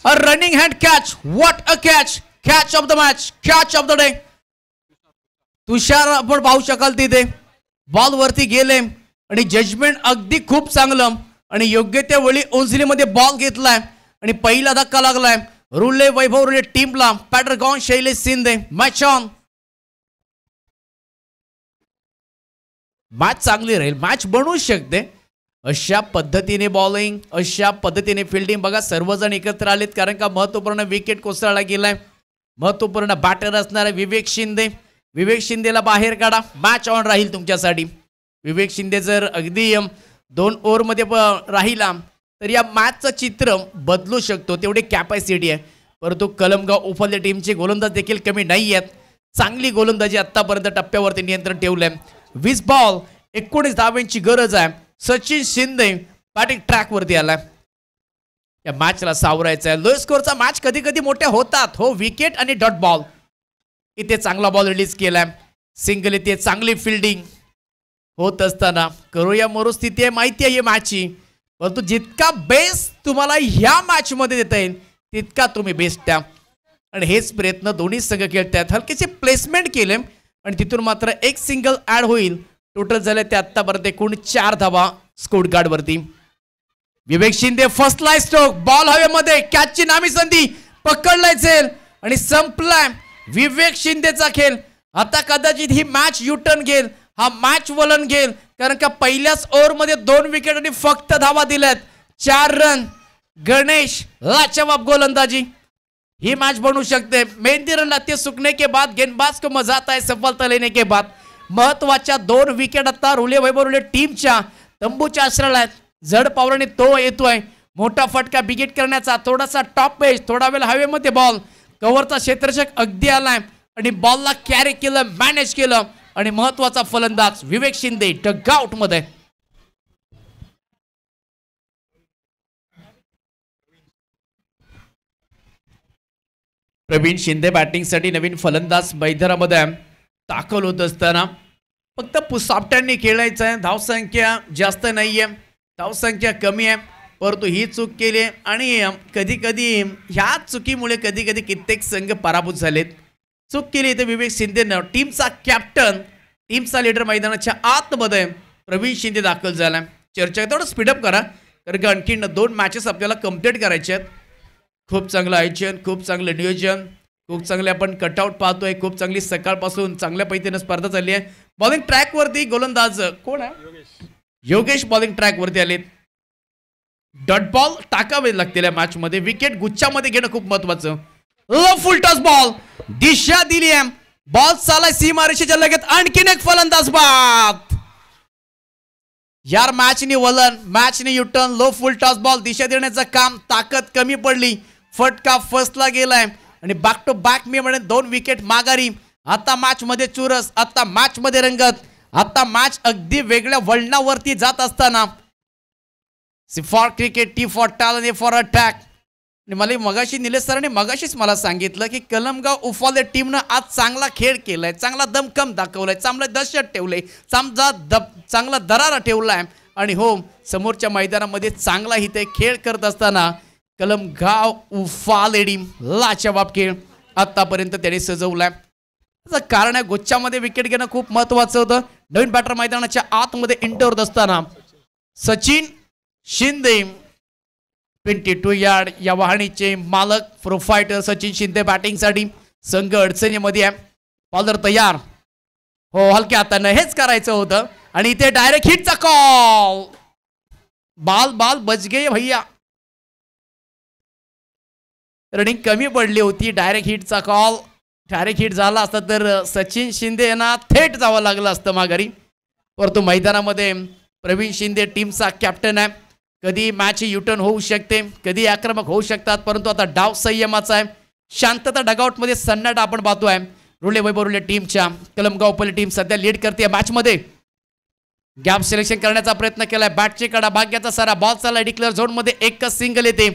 running hand catch, what a catch of the match, catch of the day. Tushar आपण पाहू शकाल तिथे बॉल वरती गेले आणि जजमेंट अगदी खूप चांगलं आणि योग्य त्या वेळी ओंजलीमध्ये बॉल घेतलाय आणि पहिला धक्का लागलाय. रुले वैभव रुले टीमला, पॅटरगॉन Shailesh Shinde. Match on. Match चांगली राहील, मॅच बनवू शकते अशा पद्धतीने बॉलिंग, अशा पद्धतीने फिल्डिंग. बघा सर्वजण एकत्र आलेत कारण का महत्वपूर्ण विकेट कोसळला गेलाय. महत्वपूर्ण बॅटर असणार आहे विवेक शिंदेला बाहेर काढा. मॅच ऑन राहील तुमच्यासाठी. विवेक शिंदे जर अगदी 2 ओव्हरमध्ये राहिला तर या मॅचचं चित्र बदलू शकतो, तेवढी कॅपॅसिटी आहे. परंतु कलमगाव उफाले टीमचे गोलंदाज देखील कमी नाही आहेत. चांगली गोलंदाजी आतापर्यंत टप्प्यावरती नियंत्रण ठेवलंय. 20 बॉल 19 धावांची गरज आहे. सचिन शिंदे बॅटिंग ट्रॅकवरती आलाय. या मॅचला सावरायचं आहे. लो स्कोरचा मॅच कधी कधी मोठ्या होतात हो, विकेट आणि डॉट बॉल. इथे चांगला बॉल रिलीज केलाय, सिंगल इथे चांगली फिल्डिंग होत असताना करूया मरुस्थिती आहे, माहिती आहे मॅचची, परंतु जितका बेस्ट तुम्हाला ह्या मॅच मध्ये देता येईल तितका तुम्ही बेस्ट द्या आणि हेच प्रयत्न दोन्ही संघ खेळतात. हलकेचे प्लेसमेंट केले आणि तिथून मात्र एक सिंगल ऍड होईल. टोटल झाले ते आतापर्यंत एकूण 4 धावा स्कोर कार्ड वरती. Vivek Shinde first line stroke, ball हवेमध्ये, कॅचची नामी संधी, पकडलाय झेल आणि संपलाय विवेक शिंदेचा खेळ. आता कदाचित ही मॅच युटर्न घेईल, हा मॅच वलन घेईल, कारण का पहिल्याच ओव्हरमध्ये 2 विकेट आणि फक्त धावा दिल्यात. 4 रन. गणेश लाजवाब गोलंदाजी. ही मॅच बनू शकते. मेहंदी रन लाते सुकने के बाद गेंदबाज को मजा आता है सफलता लेने के बाद. महत्वाच्या 2 विकेट आता रुले वैभव रुले टीमच्या तंबूच्या आश्रयाला आहेत. जड पावलाने तो येतोय, मोठा फटका बिगेट करण्याचा, थोडासा टॉप पेज, थोडा वेळ हवेमध्ये बॉल, कव्हरचा क्षेत्ररक्षक अगदी आलाय आणि बॉलला कॅरी केलं, मॅनेज केलं आणि महत्वाचा फलंदाज विवेक शिंदे डगआउट मध्ये. प्रवीण शिंदे बॅटिंगसाठी नवीन फलंदाज मैदानामध्ये दाखल होत असताना फक्त पुसापट्यांनी खेळायचं आहे. धावसंख्या जास्त नाहीये, धावसंख्या कमी आहे, परंतु ही चूक केली आणि कधी कधी ह्या चुकीमुळे कधी कधी कित्येक संघ पराभूत झालेत. चूक केली तर विवेक शिंदेनं, टीमचा कॅप्टन, टीमचा लीडर मैदानाच्या आतमध्ये प्रवीण शिंदे दाखल झाला. चर्चा थोडं स्पीडअप करा कारण का आणखीन 2 मॅचेस आपल्याला कम्प्लीट करायचे आहेत. खूप चांगलं आयोजन, खूप चांगलं नियोजन, खूप चांगले आपण कटआउट पाहतोय. खूप चांगली सकाळपासून चांगल्या पद्धतीने स्पर्धा चालली आहे. बॉलिंग ट्रॅकवरती गोलंदाज कोण आहे? योगेश बॉलिंग ट्रॅकवरती आलेत. डॉट बॉल टाकावे लागतील या मॅच मध्ये. विकेट गुच्छामध्ये घेणं खूप महत्वाचं. फुल टॉस बॉल, दिशा दिली आहे, बॉल चालाय सीमारेषेच्या लगत, आणखीन एक फलंदाज बाद. यार मॅचनी वलन, मॅचनी युटर्न, लो फुल टॉस बॉल, दिशा देण्याचं काम, ताकद कमी पडली, फटका फर्स्टला गेलाय आणि बॅक टू बॅक मी म्हणेन 2 विकेट माघारी. आता मॅच मध्ये चुरस, आता मॅच मध्ये रंगत, आता मॅच अगदी वेगळ्या वळणावरती जात असताना C for cricket, T for talent, A for attack. आणि मला मगाशी निलेश सरांनी मगाशीच मला सांगितलं की कलमगाव उफाले टीमनं आज चांगला खेळ केलाय, चांगला दमखम दाखवलाय, चांगलं दहशत ठेवलंय, चांगला दरारा ठेवलाय. आणि हो, समोरच्या मैदानामध्ये चांगला इथे खेळ करत असताना कलमगाव उफाले टीम लाजवाब खेळ आतापर्यंत त्याने सजवलाय. त्याचं कारण आहे गोच्यामध्ये विकेट घेणं खूप महत्वाचं होतं. नवीन बॅटर मैदानाच्या आतमध्ये एंटर होत असताना सचिन शिंदे 22 यार्ड या वाहणीचे मालक प्रोफायटर सचिन शिंदे बॅटिंगसाठी. संघ अडचणीमध्ये आहे. बॉलर तयार. हो, हलक्या हातानं हेच करायचं होतं आणि इथे डायरेक्ट हिटचा कॉल. बाल बच गए भैया. रनिंग कमी पडली होती. डायरेक्ट हिटचा कॉल. डायरेक्ट हिट झाला असता तर सचिन शिंदे यांना थेट जावं लागलं असतं माघारी. परंतु मैदानामध्ये प्रवीण शिंदे टीमचा कॅप्टन आहे. कधी मॅच युटर्न होऊ शकते, कधी आक्रमक होऊ शकतात, परंतु आता डाव संयमाचा आहे. शांतता डगआउटमध्ये सन्नाटा आपण पाहतोय. रुले वैभव रुले टीमच्या कलमगाव पल्ली टीम सध्या लीड करते मॅचमध्ये. गॅप सिलेक्शन करण्याचा प्रयत्न केलाय. बॅटची कडा भाग्याचा सारा बॉल चालला डिक्लेअर झोनमध्ये. एकच सिंगल येते.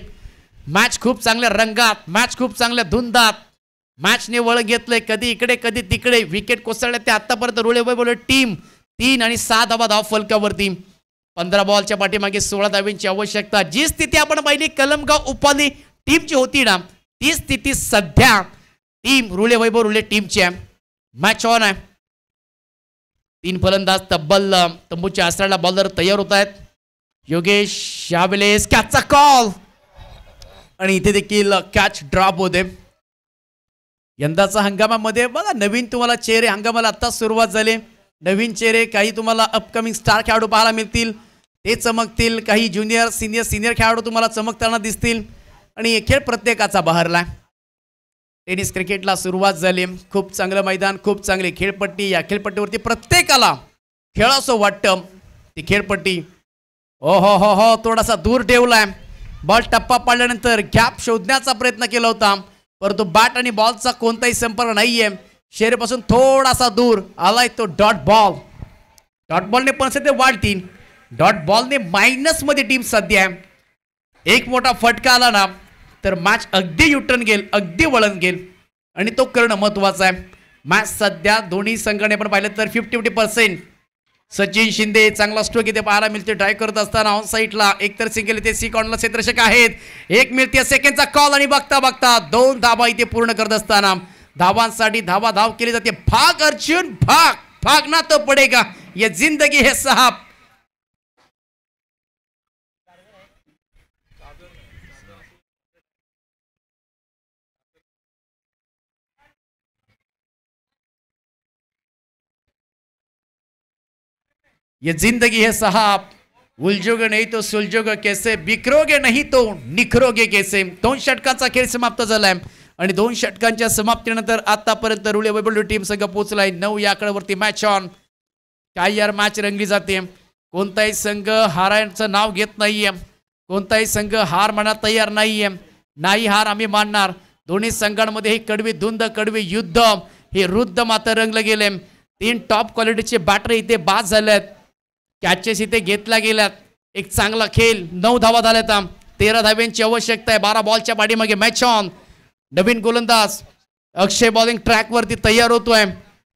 मॅच खूप चांगल्या रंगात, मॅच खूप चांगल्या धुंदात मॅचने वळ घेतलंय. कधी इकडे कधी तिकडे विकेट कोसळले. ते आतापर्यंत रुले वैभव टीम 3 आणि 6 धावा फलकावरती. 15 बॉलच्या पाठीमागे 16 धावांची आवश्यकता. जी स्थिती आपण पाहिली कलमगाव उपाली टीमची होती ना, ती स्थिती सध्या टीम रुले वैभव रुले टीमची आहे. मॅच ऑन आहे. 3 फलंदाज तब्बल तंबूच्या आसराला बॉलर तयार होत आहेत. योगेश यावेळेस कॅचचा कॉल आणि इथे देखील कॅच ड्रॉप होते. यंदाचा हंगामामध्ये बघा नवीन तुम्हाला चेहरे हंगामाला आता सुरुवात झाली. नवीन चेहरे काही तुम्हाला अपकमिंग स्टार खेळाडू पाहायला मिळतील. ते चमकतील. काही ज्युनियर सिनियर खेळाडू तुम्हाला चमकताना दिसतील. आणि खेळ प्रत्येकाचा बहरला. टेनिस क्रिकेटला सुरुवात झाली. खूप चांगलं मैदान, खूप चांगली खेळपट्टी. या खेळपट्टीवरती प्रत्येकाला खेळासं वाटतं. ती खेळपट्टी हो हो हो हो थोडासा दूर ठेवलाय. बॉल टप्पा पाडल्यानंतर गॅप शोधण्याचा प्रयत्न केला होता, परंतु बॅट आणि बॉलचा कोणताही संपर्क नाहीये. शेरीपासून थोडासा दूर आलाय तो डॉट बॉल. डॉट बॉलने पण सध्या वाढतील. डॉट बॉलने मायनस मध्ये टीम सध्या आहे. एक मोठा फटका आला ना तर मॅच अगदी युटर्न गेल, अगदी वळण गेल आणि तो करणं महत्वाचं आहे. मॅच सध्या दोन्ही संघाने पण पाहिलं तर 50-50%. सचिन शिंदे चांगला स्ट्रोक इथे पाहायला मिळते. ट्राय करत असताना ऑन साईडला एकतर सिंगल इथे सी कॉर्नरला क्षेत्ररक्षक आहेत. 1 मिळते सेकंडचा कॉल आणि बघता बघता 2 धावा इथे पूर्ण करत असताना धावांसाठी धाव केली जाते. भाग अर्जुन भाग, भागना तो पडेगा, ये जिंदगी है साहब. ये जिंदगी है साहब, उलझोगे नहीं तो सुलझोगे कैसे, बिखरोगे नहीं तो निखरोगे कैसे. 2 षटकांचा खेळ समाप्त झालाय आणि 2 षटकांच्या समाप्तीनंतर आतापर्यंत रुले वैभव टीम संघ पोहोचलाय 9 या आकड्यावरती. Match on. काय यार मॅच रंगली जाते. कोणताही संघ हारायचं नाव घेत नाहीये. कोणताही संघ हार मानायला तयार नाहीये. नाही हार आम्ही मानणार. दोन्ही संघांमध्ये हे कडवी धुंद, कडवी युद्ध हे रुद्ध मात्र रंगलं गेले. 3 टॉप क्वालिटीचे बॅटर इथे बाद झालेत. कॅचेस इथे घेतल्या गेल्यात. एक चांगला खेळ. 9 धावा झाल्यात. 13 धाव्यांची आवश्यकता आहे 12 बॉलच्या पाठीमागे. Match on. नवीन गोलंदाज अक्षय बॉलिंग ट्रॅकवरती तयार होतोय.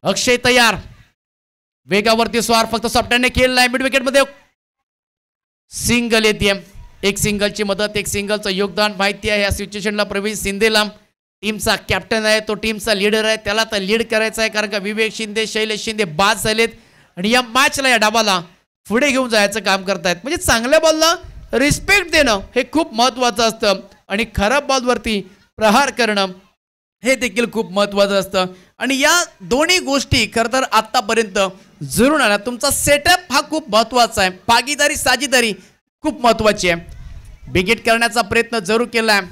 अक्षय तयार. वेगावरती स्वार फक्त सॉफ्टहँडने खेळलाय. मिड विकेटमध्ये सिंगल येते. एक सिंगलची मदत, एक सिंगलचं योगदान माहिती आहे या सिच्युएशनला प्रवीण शिंदेला. टीमचा कॅप्टन आहे, तो टीमचा लीडर आहे. त्याला तर लीड करायचं आहे कारण का विवेक शिंदे, शैलेश शिंदे बाद झालेत आणि या मॅचला, या डाबाला पुढे घेऊन जायचं काम करतायत. म्हणजे चांगल्या बॉलला रिस्पेक्ट देणं हे खूप महत्त्वाचं असतं आणि खराब बॉलवरती प्रहार करणं हे देखील खूप महत्त्वाचं असतं. आणि या दोन्ही गोष्टी खरं तर आत्तापर्यंत जरूर आणा. तुमचा सेटअप हा खूप महत्त्वाचा आहे. भागीदारी, साझेदारी खूप महत्त्वाची आहे. बिगेट करण्याचा प्रयत्न जरूर केला आहे,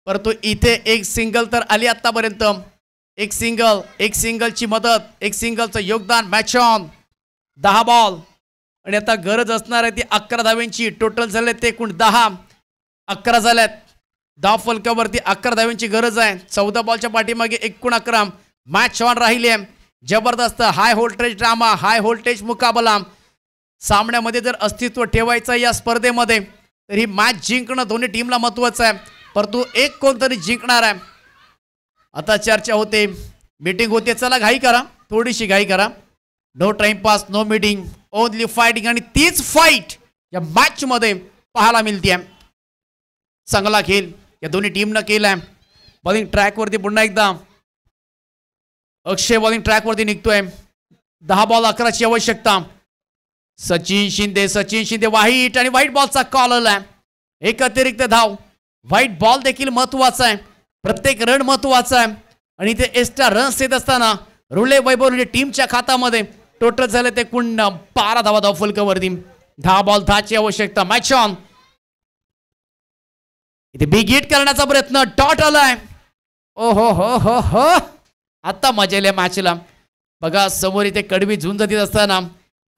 परंतु इथे एक सिंगल तर आली आत्तापर्यंत. एक सिंगलची मदत, एक सिंगलचं योगदान. Match on. 10 बॉल आणि आता गरज असणार आहे ती 11 धाव्यांची. टोटल झाले ते एकूण 10. 11 झाल्यात. धाव फलकावरती 11 धावांची गरज आहे. 14 बॉलच्या पाठीमागे एकूण 11. मॅच ऑन राहिली आहे. जबरदस्त high voltage drama, high voltage मुकाबला. सामन्यामध्ये जर अस्तित्व ठेवायचं या स्पर्धेमध्ये तर ही मॅच जिंकणं दोन्ही टीमला महत्त्वाचं आहे. परंतु एक कोणतरी जिंकणार आहे. आता चर्चा होते, मीटिंग होते. चला घाई करा, थोडीशी घाई करा. No timepass, no meeting, only fighting. आणि तीच फाईट या मॅच मध्ये पाहायला मिळते. चांगला खेळ या दोन्ही टीमनं केलाय. बॉलिंग ट्रॅकवरती पुन्हा एकदा अक्षय बॉलिंग ट्रॅकवरती निघतोय. 10 बॉल 11ची आवश्यकता. सचिन शिंदे वाईट आणि वाईट बॉलचा कॉल आलाय. एक अतिरिक्त धाव. वाईट बॉल देखील महत्वाचा आहे. प्रत्येक रन महत्वाचा आहे. आणि ते एक्स्ट्रा रन्स येत असताना रुले वैभव टीमच्या खात्यामध्ये टोटल झाले ते कुण 12 धावा धाव फलकावरती. 10 बॉल 10ची आवश्यकता. Match on. इथे बिग हिट करण्याचा प्रयत्न. डॉट आलाय. ओ हो हो हो हो, आता मजा आली मॅचला. बघा समोर इथे कडवी झुंज देत असताना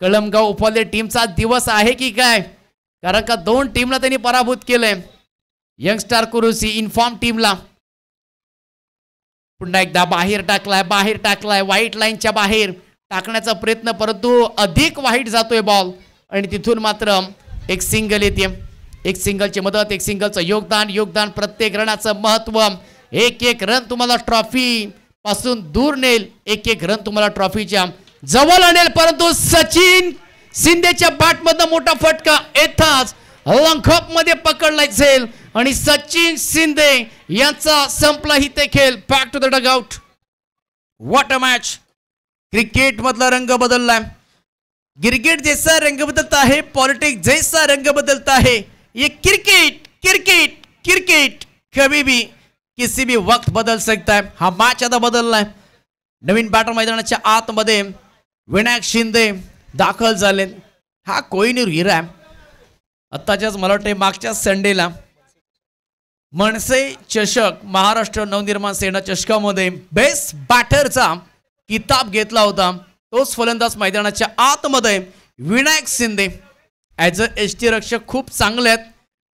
कळमगाव उपाध्ये टीमचा दिवस आहे की काय, कारण का 2 टीमला त्यांनी पराभूत केलंय. यंगस्टार कुरुसी इन्फॉर्म टीमला पुन्हा एकदा बाहेर टाकलाय व्हाईट लाईनच्या बाहेर टाकण्याचा प्रयत्न, परंतु अधिक वाईट जातोय बॉल आणि तिथून मात्र एक सिंगल येते. एक सिंगलची मदत, एक सिंगलचं योगदान. प्रत्येक रनाचं महत्व. एक रन तुम्हाला ट्रॉफी पासून दूर नेल, एक रन तुम्हाला ट्रॉफीच्या जवळ आणेल. परंतु सचिन शिंदेच्या बॅटमधनं मोठा फटका येताच लॉंगऑफ मध्ये पकडला जाईल आणि सचिन शिंदे यांचा संपला ही ते खेळ. Back to the dugout. What a match. Cricket मधला रंग बदललाय. क्रिकेट जैसा रंग बदलता है, पॉलिटिक्स जैसा रंग बदलता है. ये क्रिकेट कभी भी किसी भी वक्त बदल सकता है. हा मॅच आता बदललाय. नवीन बॅटर मैदानाच्या आतमध्ये विनायक शिंदे दाखल झाले. हा कोहिनूर हिरा आहे. आत्ताच्याच मला वाटते मागच्या संडेला मनसे चषक महाराष्ट्र नवनिर्माण सेना चषकामध्ये बेस्ट बॅटरचा किताब घेतला होता. तोच फलंदाज मैदानाच्या आतमध्ये विनायक शिंदे. ॲज अ यष्टीरक्षक खूप चांगले आहेत,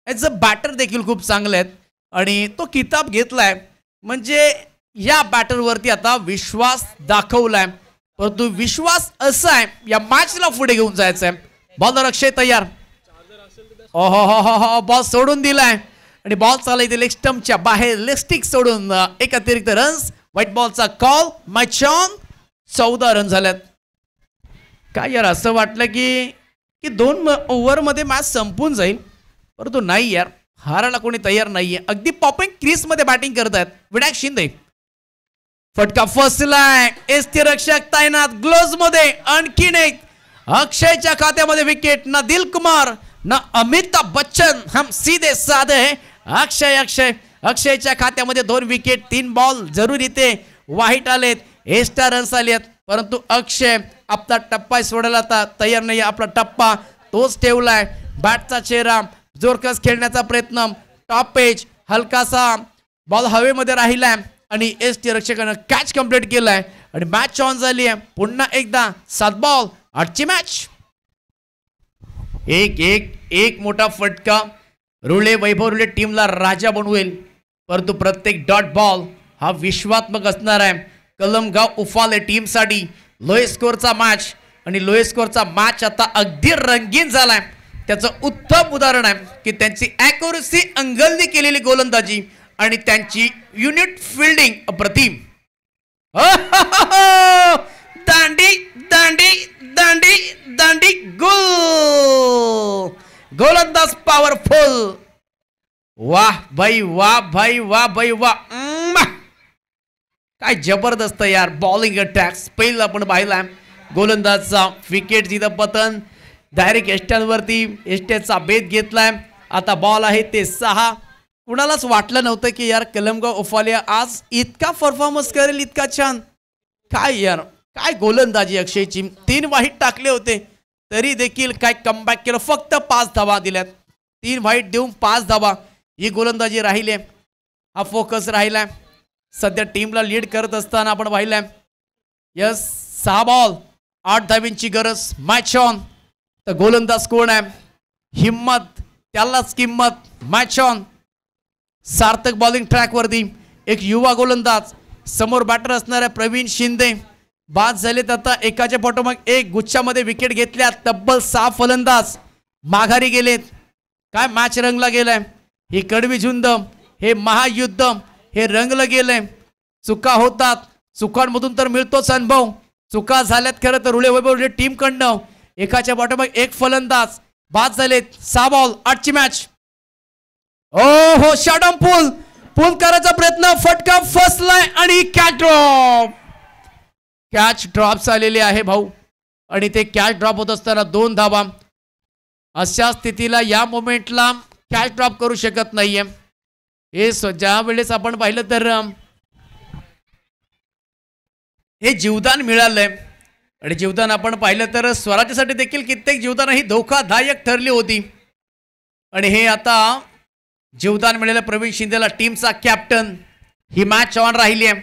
ॲज अ बॅटर देखील खूप चांगले आहेत आणि तो किताब घेतलाय म्हणजे या बॅटरवरती आता विश्वास दाखवलाय. परंतु विश्वास असा आहे या मॅचला पुढे घेऊन जायचं आहे. बॉलर अक्षय तयार. हो बॉल सोडून दिलाय आणि बॉल चालला इथे लेग स्टंपच्या बाहेर. लेग स्टिक सोडून एक अतिरिक्त रन्स. व्हाईट बॉलचा कॉल. Match on. 14 रन झाल्यात. काय यार, असं वाटलं की 2 ओव्हरमध्ये मॅच संपून जाईल, परंतु नाही यार, हारायला कोणी तयार नाहीये. अगदी पॉपिंग क्रीज मध्ये बॅटिंग करत आहेत विनायक शिंदे. फटका फसलाय. यष्टीरक्षक तैनात ग्लोव्ज मध्ये. आणखीन एक अक्षयच्या खात्यामध्ये विकेट. ना दिलकुमार ना अमिताभ बच्चन, हम सीधे साधे. अक्षयच्या खात्यामध्ये 2 विकेट. 3 बॉल जरूर इथे वाईट आलेत. एक्स्ट्रा रन्स आलेत, परंतु अक्षय आपला टप्पा सोडायला आता तयार नाही. आपला टप्पा तोच ठेवलाय. बॅटचा चेहरा, जोरकस खेळण्याचा प्रयत्न. टॉप पेज, हलकासा बॉल हवेमध्ये राहिलाय आणि यष्टीरक्षकानं कॅच कंप्लीट केलाय आणि मॅच ऑन झाली आहे. पुन्हा एकदा 7 बॉल 8ची मॅच. एक मोठा फटका रुले वैभव रुले टीमला राजा बनवेल, परंतु प्रत्येक डॉट बॉल हा विश्वात्मक असणार आहे. कलमगाव उफाले टीमसाठी लोएस्ट स्कोरचा मॅच आणि लोएस्ट स्कोरचा मॅच आता अगदी रंगीन झालाय. त्याचं उत्तम उदाहरण आहे की त्यांची ॲक्युरसी, अंगलनी केलेली गोलंदाजी आणि त्यांची युनिट फिल्डिंग अप्रतिम. दांडी दांडी दांडी दांडी गोल. गोलंदाज पॉवरफुल. वाह भाई वाह भाई वाह भाई वाह. काय जबरदस्त यार बॉलिंग अटॅक. पहिला आपण पाहिला गोलंदाजचा विकेट जिथं पतन डायरेक्ट एस्ट्यांवरती. एस्टेचा बेत घेतलाय. आता बॉल आहे ते 6. कुणालाच वाटलं नव्हतं की यार कलमगाव उफालिया आज इतका परफॉर्मन्स करेल, इतका छान. काय यार, काय गोलंदाजी अक्षयची. 3 वाईट टाकले होते तरी देखील काय कमबॅक केलं. फक्त 5 धावा दिल्यात. 3 वाईट देऊन 5 धावा ही गोलंदाजी राहिली. हा फोकस राहिलाय. सध्या टीमला लीड करत असताना आपण पाहिलंय. यस, 6 बॉल 8 धावींची गरज. Match on. तर गोलंदाज कोण आहे? हिम्मत, त्यालाच किंमत. Match on. सार्थक बॉलिंग ट्रॅकवरती. एक युवा गोलंदाज समोर बॅटर असणाऱ्या प्रवीण शिंदे बाद झालेत. आता एकाच्या पाठोमाग एक गुच्छामध्ये विकेट घेतल्या. तब्बल 6 फलंदाज माघारी गेलेत. काय मॅच रंगला गेलाय. ही कडवी झुंद, हे महायुद्ध हे रंगलं गेलंय. चुका होतात, चुकांमधून तर मिळतोच अनुभव. चुका झाल्यात खरं तर रुळे वैभव टीम कडनं. एकाच्या पाठोमाग एक फलंदाज बाद झालेत. 6 बॉल 8ची मॅच. ओ हो, शॉर्ट पुल करायचा प्रयत्न, फटका फसलाय आणि कॅच ड्रॉप झालेली आहे भाऊ. आणि ते कॅच ड्रॉप होत असताना 2 धावा. अशा स्थितीला या मोमेंटला कॅच ड्रॉप करू शकत नाहीये. हे ज्या वेळेस आपण पाहिलं तर हे जीवदान मिळालंय. आणि जीवदान आपण पाहिलं तर स्वराज्यासाठी देखील कित्येक जीवदान ही धोकादायक ठरली होती. आणि हे आता जीवदान मिळालं प्रवीण शिंदेला, टीमचा कॅप्टन. ही मॅच ऑन राहिली आहे.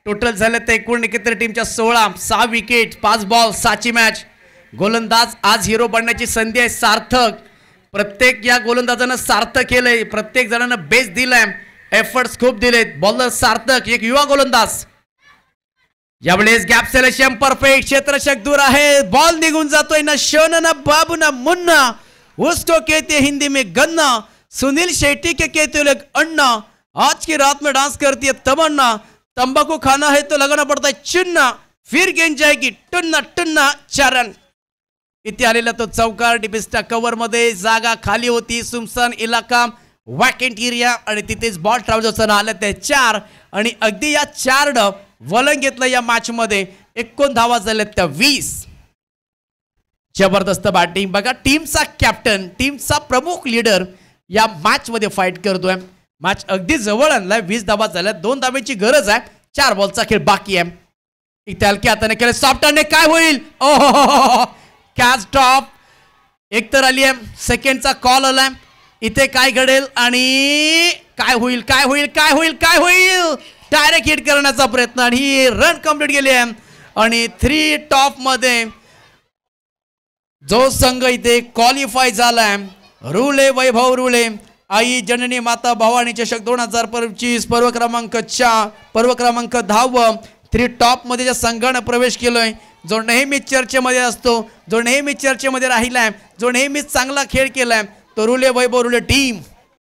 टोटल झाले तर एकूण एकत्र टीमच्या 16, 6 विकेट, 5 बॉल 6ची मॅच. गोलंदाज आज हिरो बनण्याची संधी आहे. सार्थक, प्रत्येक या गोलंदाजानं सार्थक केलंय. प्रत्येक जणांना बेस दिलाय, एफर्ट्स खूप दिलेत. बॉलर सार्थक, एक युवा गोलंदाज. यावेळेस गॅप सिलेक्शन परफेक्ट, क्षेत्ररक्षक दूर आहे. बॉल निघून जातोय. ना शोन ना बाबू ना मुन्ना, उसको कहते हिंदी में गन्ना. सुनील शेट्टी के कहते लोग अन्ना. आज की रात में डांस करती है तमन्ना. तंबाकू खाना है तो लगाना पड़ता है चुन्ना. फिर गेंद जाएगी टुन्ना टुन्ना चरण. इथे आलेला तो चौकार. डिपिस्टा कव्हर मध्ये जागा खाली होती. सुमसान इलाका, वॅकेंट एरिया. आणि तिथेच बॉल ट्रॅव्हल असताना आल्या त्या 4. आणि अगदी या 4 वलंग घेतलं या मॅच मध्ये. 19 धावा झाल्यात त्या 20. जबरदस्त बॅटिंग बघा. टीमचा कॅप्टन, टीमचा प्रमुख लीडर या मॅच मध्ये फाईट करतोय. मॅच अगदी जवळ आणलाय. 20 धावा झाल्यात. 2 धाब्याची गरज आहे. 4 बॉलचा खेळ बाकी आहे. इथे हलक्या हाताने केलं सॉफ्टने. काय होईल. ओहो, कॅच ड्रॉप. एक तर आली आहे. सेकंडचा कॉल आलाय. इथे काय घडेल आणि काय होईल काय होईल काय होईल काय होईल. डायरेक्ट हिट करण्याचा प्रयत्न आणि रन कंप्लीट केली आहे. आणि 3 टॉप मध्ये जो संघ इथे क्वालिफाय झालाय, रुळे वैभव रुळे, आई जननी माता भवानी चषक 2025 पर्व क्रमांक 4, पर्व क्रमांक 10. 3 टॉप मध्ये ज्या संघानं प्रवेश केलोय, जो नेहमीच चर्चेमध्ये असतो, जो नेहमीच चर्चेमध्ये राहिलाय, जो नेहमीच चांगला खेळ केलाय, तो रुळे वैभव रुळे टीम.